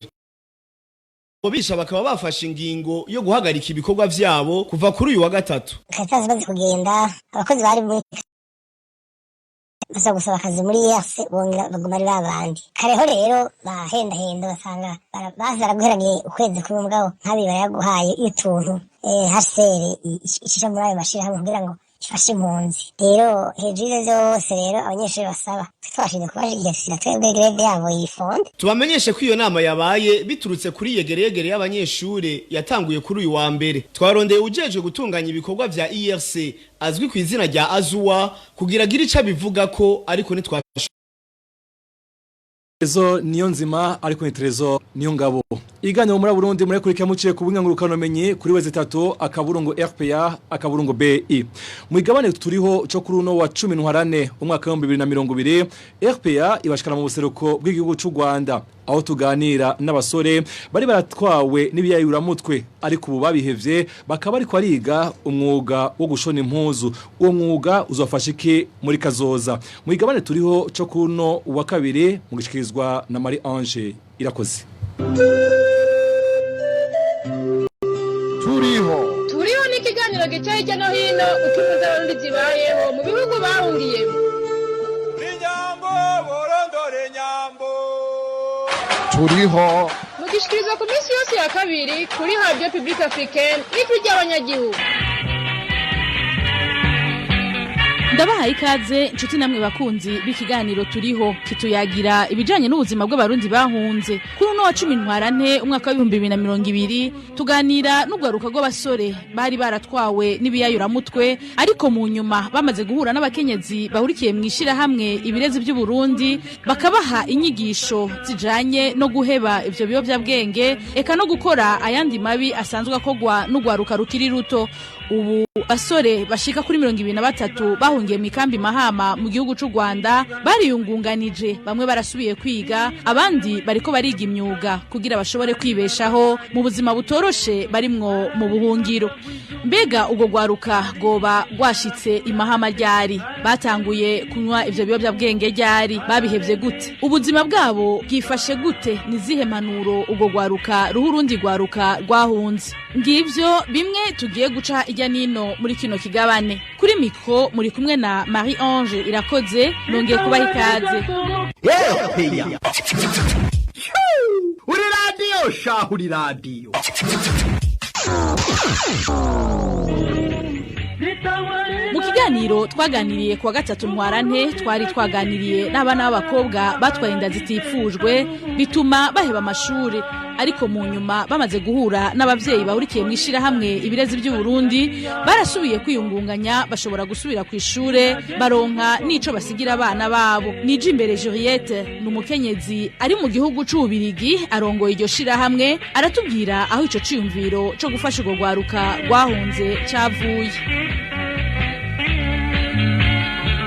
Abo bigisha bakaba bafashe ingingo yo guhagarika ibikorwa vyabo kuva kuri uyu wa gatatu. Caritas bazi kugenda abakozi bari muri basa gusaba akazi muri yase bongera baguma ari babandi. Kareho rero bahenda basanga bazaraguheraniye ukwezi kuri mugabo nkabi baraguhaye ituntu hasere icisha muri ayo mashira hamwe kugira ngo ifashe impunzi. Rero hejuru zose rero abanyeshuri basaba twashije kubashigikira twebwe grade yabo yifonde. Tubamenyeshe ko iyo nama yabaye biturutse kuri yegeregere y'abanyeshuri yatanguye kuri uyu wa mbere. Twarondeye ujejwe gutunganya ibikorwa vya IRC azwi ku izina rya Azuwa kugira gira ica bivuga ko ariko nitwasho. Trésor Niyonzima ariko ni Trésor Niyongabo. Iganiro muri Burundi muri kurika muciye ku bunyangurukano menye kuri weze 3 akaburungu RPA akaburungu BI. Mu igabane turiho cyo kuri uno wa 10 Ntwarante umwaka wa 2020 RPA ibashikana mu buseruko bw'igihugu cy'u Rwanda aho tuganira n'abasore bari baratwawe n'ibiyayuramutwe ariko ubu babihevye bakaba ari kwariga umwuga wo gushona impuzu. Uwo mwuga uzofasha iki muri kazoza. Mu igabane turiho cyo kuno wa kabiri mu gishikirizwa na Marie Ange Irakoze. Turiho ni ikiganiro gica hirya no hino utumiza abarundi zibayeho mu bihugu bahungiyemo. Inyambo borondore nyambo. Turiho mugishikirizwa ku minsi yose ya kabiri kuri Radio Publique Africaine ijwi ry'Abanyagihugu. Ndabahaye ikaze inshuti namwe bakunzi b'ikiganiro turiho kituyagira ibijanye n'ubuzima bw'abarundi bahunze. Kuri uno wa 10 Ntwarante umwaka wa 2020 tuganira n'ugwaruka rw'abasore bari baratwawe n'ibiyayuramutwe ariko mu nyuma bamaze guhura n'abakenyezi bahurikiye mu ishira hamwe ibirezi by'u Burundi bakabaha inyigisho zijanye no guheba ivyo biyovyabwenge eka no gukora ayandi mabi asanzwe akogwa n'ugwaruka rukiri ruto. Ubu basore bashika kuri 23 bahungiye mu kambi Mahama mu gihugu c'u Rwanda bariyungunganije, bamwe barasubiye kwiga abandi bariko bariga imyuga kugira bashobore kwibeshaho mu buzima butoroshe barimwo mu buhungiro. Mbega ugo gwaruka goba gwashitse imahama ryari, batanguye kunywa ivyo biyovyabwenge ryari, babihevye gute, ubuzima bwabo bwifashe gute, nizihe manuro ugo gwaruka ruhurundi gwaruka rwahunze. Ngivyo bimwe tugiye guca ijya nino muri kino kigabane. Kuri mikro muri kumwe na Marie Ange Irakoze, nongeye kubaha ikaze. Uri radio shahu uri radio. Mu kiganiro twaganiriye kuwa gatatu Ntwarante twari twaganiriye n'abana b'abakobwa batwaye inda zitifujwe bituma baheba amashuri, ariko mu nyuma bamaze guhura n'abavyeyi bahurikiye mu ishira hamwe ibirezi by'u Burundi barasubiye kwiyungunganya bashobora gusubira ku ishure baronka nico basigira abana babo. Nije imbere Juliette n'umukenyezi ari mu gihugu c'Ubirigi arongoye iryo shira hamwe, aratubwira aho ico ciyumviro co gufasha ugo gwaruka rwahunze cavuye.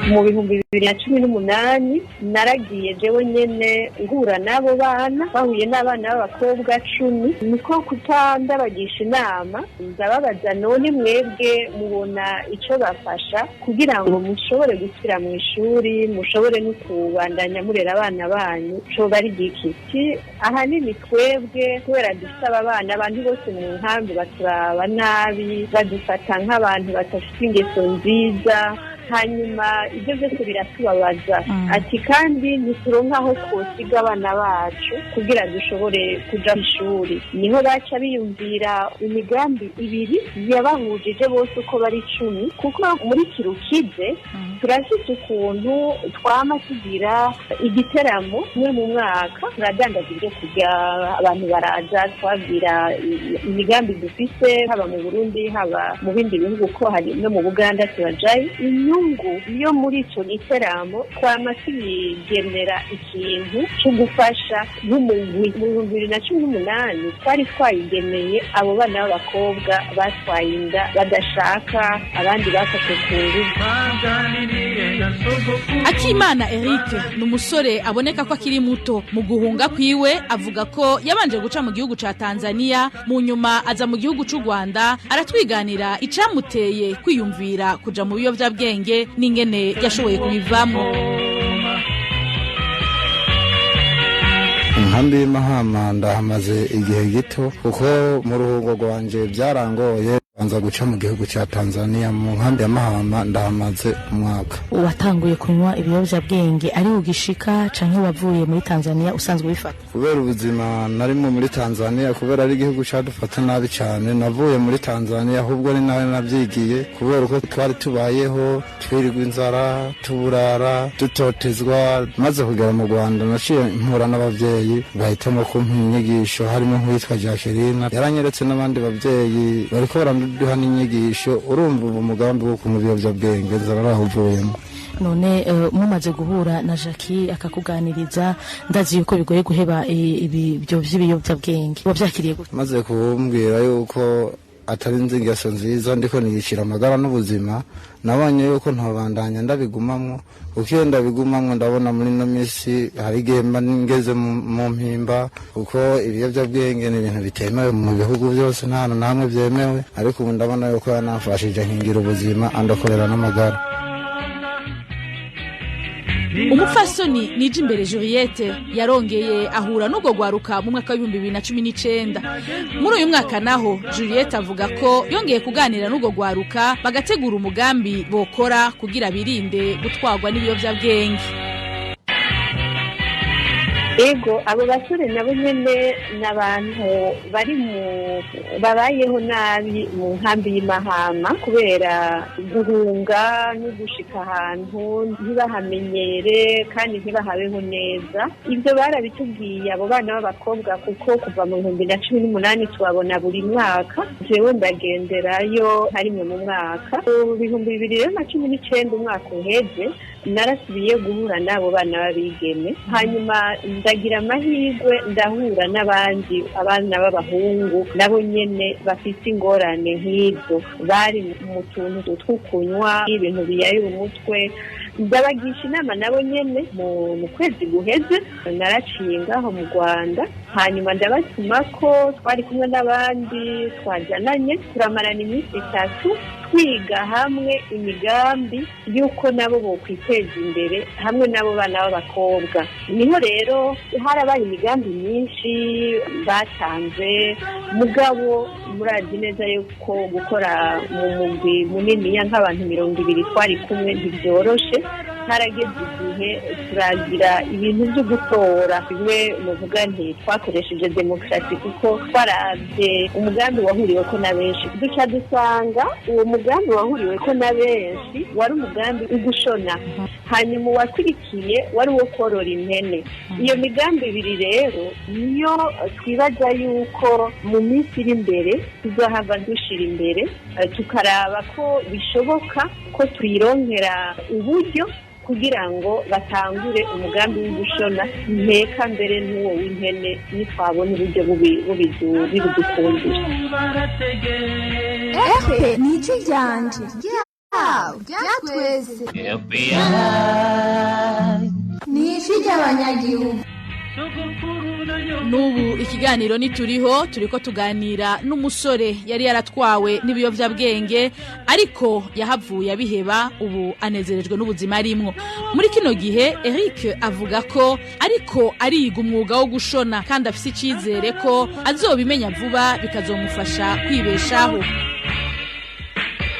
Mu 2018 naragiye jewe nyene ngura nabo bana bahuye n'abana b'abakobwa 10 niko kutandabagisha inama ndababaza none mwebwe mubona ico bafasha kugira ngo mushobore gusubira mu ishuri mushobore no kubandanya murera abana banyu co bari gikiti. Ahanini twebwe kubera dusaba abana abantu bose mu nkambi baturaba nabi badufata nk'abantu batafite ingeso nziza, hanyuma ibyo byose biratubabaza. Ati kandi ntituronka aho twosiga abana bacu kugira dushobore kuja mu ishuri. Niho baca biyumvira imigambi ibiri yabahujije bose uko bari 10, kuko muri Kirukize turashitse ukuntu twama tugira igiteramo mwe mu mwaka turadandaza ibyo kurya, abantu baraza twabwira imigambi dufise haba mu Burundi haba mu bindi bihugu ko hari no mu Buganda turajayo. Inyungu iyo muri ico giteramo twama tubigenera ikintu cyo gufasha n'umugwi. Mu 2018 twari twayigeneye abo bana b'abakobwa batwaye inda badashaka, abandi bafashe ku ngufu. Akimana Eric n'umusore aboneka ko akiri muto. Mu guhunga kwiwe avuga ko yabanje guca mu gihugu ca Tanzania, mu nyuma aza mu gihugu c'u Rwanda. Aratwiganira icamuteye kwiyumvira kuja mu biyovyabwenge n'ingene yashoboye kubivamo. Nkambi Mahama ndahamaze igihe gito kuko mu ruhugo rwanje byarangoye banza guca mu gihugu ca Tanzania. Mu nkambi ya Mahama ndahamaze umwaka. Watanguye kunywa ibiyovyabwenge ari ugishika canke wavuye muri Tanzania usanzwe bifata? Kubera ubuzima narimo muri Tanzania, kubera ari igihugu cadufata nabi cane, navuye muri Tanzania ahubwo ni nawe navyigiye kubera uko twari tubayeho, twirirwa inzara, tuburara, dutotezwa. Maze kugera mu Rwanda naciye mpura n'abavyeyi bahitamo kumpa inyigisho, harimo nk'uwitwa Jacqueline yaranyeretse n'abandi bavyeyi bariko duha n'inyigisho. Urumva ubu mugambi wo kumubiyovyabwenge zararahuvuyemo. None mumaze guhura na Jackie akakuganiriza, ndazi yuko bigoye guheba ibyo by'ibiyovyabwenge, wavyakiriye gute? Maze kumbwira yuko atari ingeso nziza ndiko nigishira amagara n'ubuzima, nabonye yuko ntobandanya ndabigumamwo. Ukiye ndabigumamwo ndabona muri no misi hari gemba ngeze mu mpimba, kuko ibiyovyabwenge ni ibintu bitemewe mu bihugu byose, nta namwe byemewe, ariko ubu ndabona yuko yanafashije nkingira ubuzima andokorera n'amagara. Umufasoni nije imbere Juliette yarongeye ahura n'ugo gwaruka mu mwaka wa 2019. Muri uyu mwaka naho Juliette avuga ko yongeye kuganira n'ugo gwaruka bagategura umugambi bokora kugira birinde gutwagwa n'ibiyovyabwenge. ego abo basore nabo nyene n'abantu bari babayeho nabi mu nkambi y'Imahama kubera guhunga no gushika ahantu ntibahamenyere kandi ntibahabeho neza. Ibyo barabitubwiye abo bana b'abakobwa kuko kuva mu 2018 tubabona buri mwaka. Jewe ndagenderayo harimwe mu mwaka 2019 umwaka uheze narasubiye guhura nabo bana babigeme, hanyuma ndagira amahirwe ndahura n'abandi abana b'abahungu nabo nyene bafite ingorane nk'izo, bari mu tuntu tw'ukunywa ibintu biyayura umutwe. Ndabagisha inama nabo nyene mu kwezi guheze naraciye ngaho mu Rwanda, hanyuma ndabatuma ko twari kumwe n'abandi twajananye turamarana iminsi 3 twiga hamwe imigambi y'uko nabo bokwiteza imbere hamwe nabo bana b'abakobwa. Niho rero harabaye imigambi myinshi batanze, mugabo murazi neza yuko gukora mu mugwi munini nk'abantu 200 twari kumwe ntibyoroshe. Harageze igihe turagira ibintu byo gutora, bimwe muvuga nti twakoresheje demokarasi kuko twarabye umugambi wahuriweko na benshi, duca dusanga uwo mugambi wahuriweko na benshi wari umugambi ugushona, hanyuma wakurikiye wari wo korora impene. Iyo migambi ibiri rero niyo twibaza yuko mu minsi iri imbere tuzahava dushira imbere, tukaraba ko bishoboka ko twironkera uburyo kugira ngo batangure umugambi w'ugushona nteka mbere n'uwo w'impene nitwabona uburyo bubidukundira. Nico ryanje ryatwese RPA nico ry'Abanyagihugu. Nubu ikiganiro nituriho turiko tuganira n'umusore yari yaratwawe n'ibiyovyabwenge ariko yahavuye abiheba, ubu anezerejwe n'ubuzima arimwo. Muri kino gihe Eric avuga ko ariko ariga umwuga wo gushona kandi afise icizere ko azobimenya vuba bikazomufasha kwibeshaho.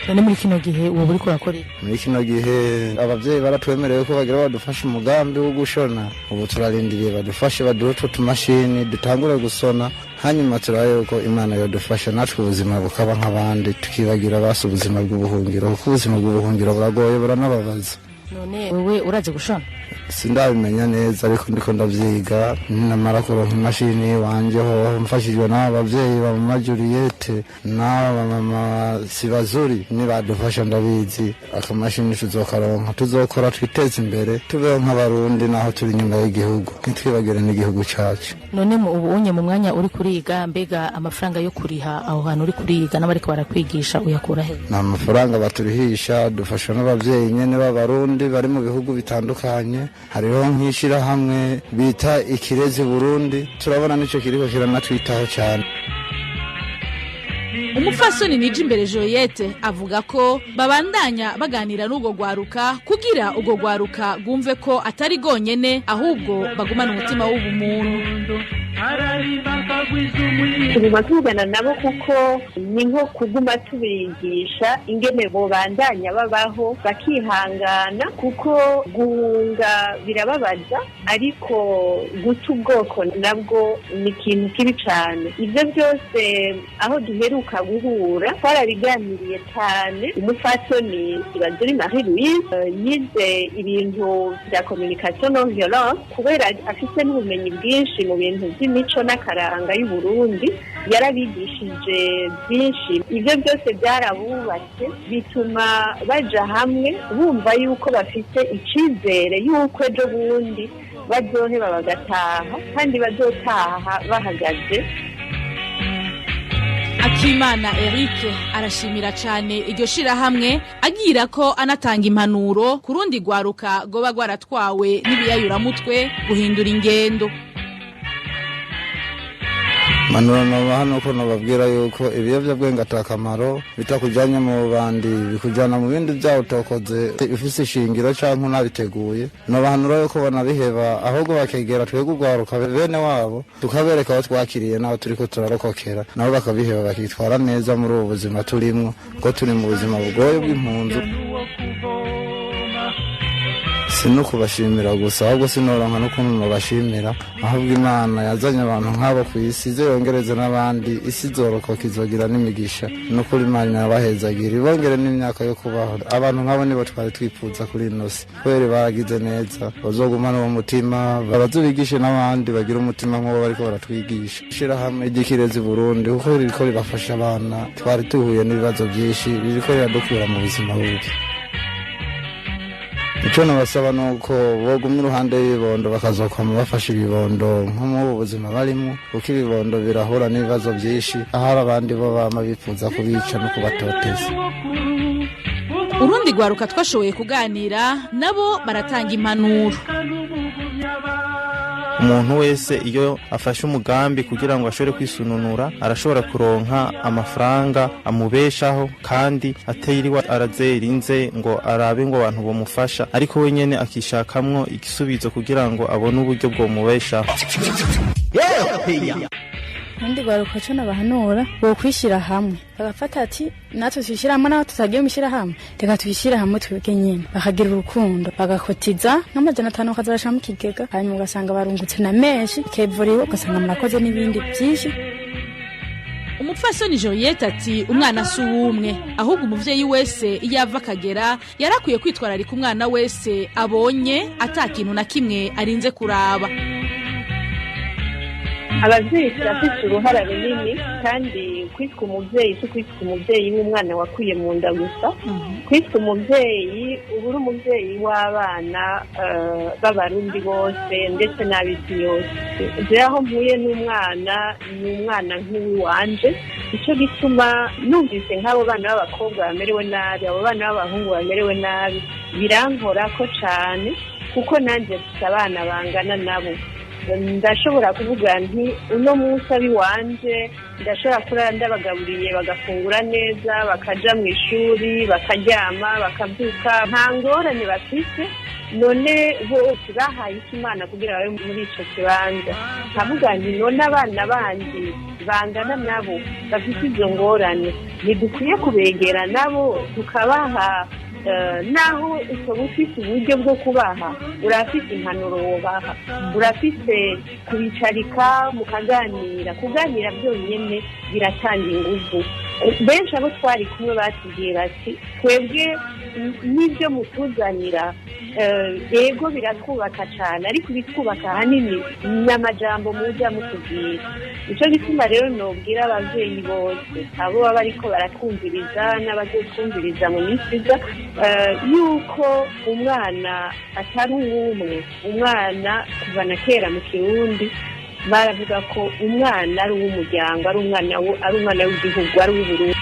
None muri kino gihe uwo buri kurakora muri kino gihe abavyeyi baratwemereye ko bagira badufasha umugambi wo gushona, ubu turarindiriye badufashe baduhe utumashini dutangure gusona, hanyuma turaye ko Imana yodufasha natwe ubuzima bukaba nk'abandi tukibagira basi ubuzima bw'ubuhungiro, kuko ubuzima bw'ubuhungiro buragoye buranababaza. None wewe uraje gushona? Sindabimenya neza ariko ndiko ndavyiga, namara kuronka imashini wanje ho mfashijwe n'abavyeyi ba mama Juliette n'aba mama Sibazuri nibadufasha ndabizi akamashini tuzokaronka tuzokora twiteza imbere tubeho nk'abarundi naho turi nyuma y'igihugu nitwibagire n'igihugu cacu. None ubu unye mu mwanya uri kuriga, mbega amafaranga yo kuriha aho hantu uri kuriga n'abariko barakwigisha uyakura he? Na amafaranga baturihisha dufasha n'abavyeyi nyene b'abarundi bari mu bihugu bitandukanye, hariho nk'ishira hamwe bita Ikirezi Burundi, turabona nico kiriko kiranatwitaho cyane. Umufasoni nije imbere Joyette avuga ko babandanya baganira n'ugo gwaruka kugira ugo gwaruka gumve ko atari gonyene ahubwo bagumana umutima w'ubumuntu. Tuguma tuvugana nabo kuko ni nko kuguma tubigisha ingene bobandanya babaho bakihangana, kuko guhunga birababaza ariko guta ubwoko nabwo ni ikintu kibi cyane. Ibyo byose aho duheruka guhura twarabiganiriye cyane. Umufasoni Sibazuri Marie Louise yize ibintu bya communication non violence kubera afite n'ubumenyi bwinshi mu bintu by'imico n'akaranga y'u Burundi, yarabigishije byinshi. Ibyo byose byarabubatse bituma baja hamwe bumva yuko bafite icizere yuko ejo bundi bazoheba bagataha kandi bazotaha bahagaze. Akimana Eric arashimira cyane iryo shirahamwe, agira ko anatanga impanuro kurundi gwaruka goba gwaratwawe n'ibiyayuramutwe guhindura ingendo. Manurano hano ko nababwira yuko ibiyovyabwenge atakamaro bitakujanye mu bandi bikujana mu bindi byaho utokoze ifise ishingiro canke unabiteguye. Nobahanura yuko banabiheba ahubwo bakegera twebwe ugwaruka bene wabo tukabereka aho twakiriye naho turiko turarokokera, nabo bakabiheba bakitwara neza muri ubu buzima turimwo, ko turi mu buzima bugoye bw'impunzu. sino kubashimira gusa ahubwo sinoronka no kuntu bashimira ahubwo Imana yazanye abantu nk'abo ku isi yongereze n'abandi isi zoroka kizogira n'imigisha no kuri Imana yabahezagira ibongere n'imyaka yo kubaho abantu nk'abo nibo twari twifuza kuri inosi kweri baragize neza bazogumana mu mutima babazubigishe n'abandi bagira umutima nk'uwo bariko baratwigisha shira hamwe igikirezi Burundi kuko ririko ribafasha abana twari tuhuye n'ibibazo byinshi ririko riradukura mu buzima bubi. Icyo nabasaba nuko bogumye uruhande y'ibibondo bakazokoma bafasha ibibondo nko mu buzima barimo kuko ibibondo birahura n'ibibazo byinshi ahari abandi bo bama bifuza kubica no kubatoteza. Urundi gwaruka twashoboye kuganira nabo baratanga impanuro. Umuntu wese iyo afashe umugambi kugira ngo ashobore kwisununura arashobora kuronka amafaranga amubeshaho kandi ateyiriwa arazerinze ngo arabe ngo abantu bomufasha ariko wenyene akishakamwo igisubizo kugira ngo abone uburyo bwo mubeshaho. Ndi gwaruka cyo nabahanura bo kwishira hamwe bagafata ati natwe twishira hamwe naho tutagiye mishira hamwe reka twishira hamwe twebwe nyene bakagira urukundo bagakotiza nk'amajana 5 kazabasha mu kigega hanyuma ugasanga barungutse na menshi kevuriwe ugasanga murakoze n'ibindi byinshi. Umupfasoni Juliette ati umwana si uwumwe ahubwo umuvyeyi wese iyo ava kagera yarakwiye kwitwararika umwana wese abonye atakintu na kimwe arinze kuraba. Abavyeyi turafite uruhara runini kandi kwitwa umuvyeyi si kwitwa umuvyeyi w'umwana wakwiye mu nda gusa kwitwa umuvyeyi ubura umuvyeyi w'abana b'abarundi bose ndetse n'ab'isi yose. Aho mpuye n'umwana ni umwana nk'uwanje icyo gituma numvise nk'abo bana b'abakobwa bamerewe nabi abo bana b'abahungu bamerewe nabi birankora ko cane kuko nanje mfite abana bangana nabo. Ndashobora kuvuga nti uno munsi abi wanje ndashobora kurara ndabagaburiye bagafungura neza bakaja mu ishuri bakaryama bakabyuka nta ngorane bafite none bose bahaye Imana kugira babe muri ico kibanza nkavuga nti none abana bandi bangana nabo bafite izo ngorane ntidukwiye kubegera nabo tukabaha naho usoba ufite uburyo bwo kubaha urafite impanuro wobaha urafite kubicarika mukaganira kuganira byonyine biratanga ingufu. Benshi abo twari kumwe batubwira ati twebwe n'ibyo mutuzanira yego biratwubaka cyane ariko bitwubaka hanini n'amajambo muza mutubwira. Icyo gituma rero nobwira abavyeyi bose abo baba ariko baratwumviriza n'abazotwumviriza mu misiza yuko umwana atari uwumwe. Umwana kuva na kera mu Kirundi baravuga ko umwana ari uw'umuryango ari umwana w'igihugu ari uw'Uburundi.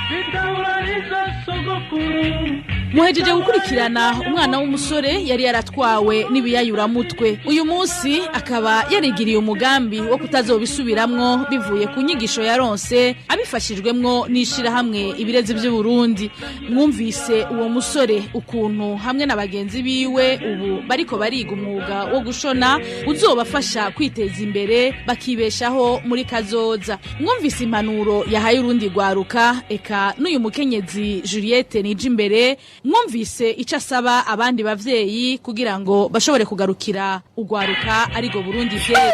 Muhejeje gukurikirana umwana w'umusore yari yaratwawe n'ibiyayuramutwe uyu munsi akaba yarigiriye umugambi wo kutazobisubiramwo bivuye ku nyigisho yaronse abifashijwemwo n'ishira hamwe ibirezi by'u Burundi. Mwumvise uwo musore ukuntu hamwe na bagenzi biwe ubu bariko bariga umwuga wo gushona uzobafasha kwiteza imbere bakibeshaho muri kazoza. Mwumvise impanuro yahaye urundi gwaruka eka n'uyu mukenyezi Juliette Nijimbere mwumvise icyo asaba abandi bavyeyi kugira ngo bashobore kugarukira ugwaruka arigo Burundi bye.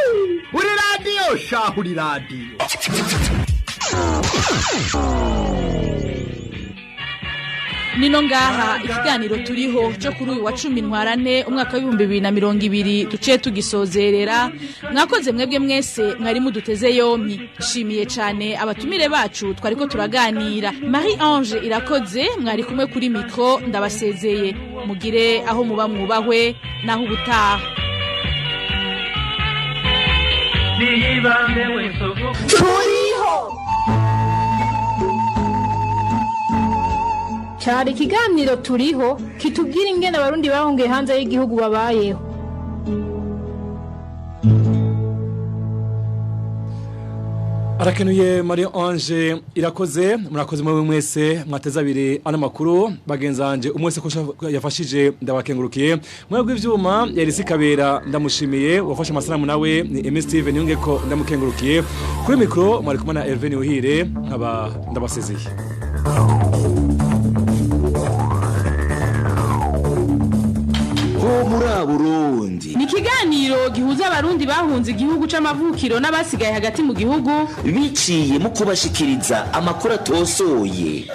Uri radio shahuri radio. Nino ngaha ikiganiro turiho cyo kuri uyu wa 10 Ntwarante umwaka wa 2020 duciye tugisozerera. Mwakoze mwebwe mwese mwari muduteze yompi. Shimiye cyane abatumire bacu twariko turaganira. Marie Ange irakoze mwari kumwe kuri micro ndabasezeye. Mugire aho muba mwubahwe naho ubutaha. Turiho cyari ikiganiro turiho kitubwira ingene abarundi bahungiye hanze y'igihugu babayeho. Arakenuye Marie Ange irakoze murakoze mwe mwese mwateza abiri ana makuru bagenzanje umwese ko yafashije ndabakengurukiye mwebwe ivyuma yari sikabera ndamushimiye wafashe amasanamu nawe ni MS Steven yunge ko ndamukengurukiye kuri micro mwari kumana Hervé NIYUHIRE nkaba ndabasezeye. ho muri Burundi. Ni ikiganiro gihuza abarundi bahunze igihugu c'amavukiro n'abasigaye hagati mu gihugu biciye mu kubashikiriza amakuru atosoye.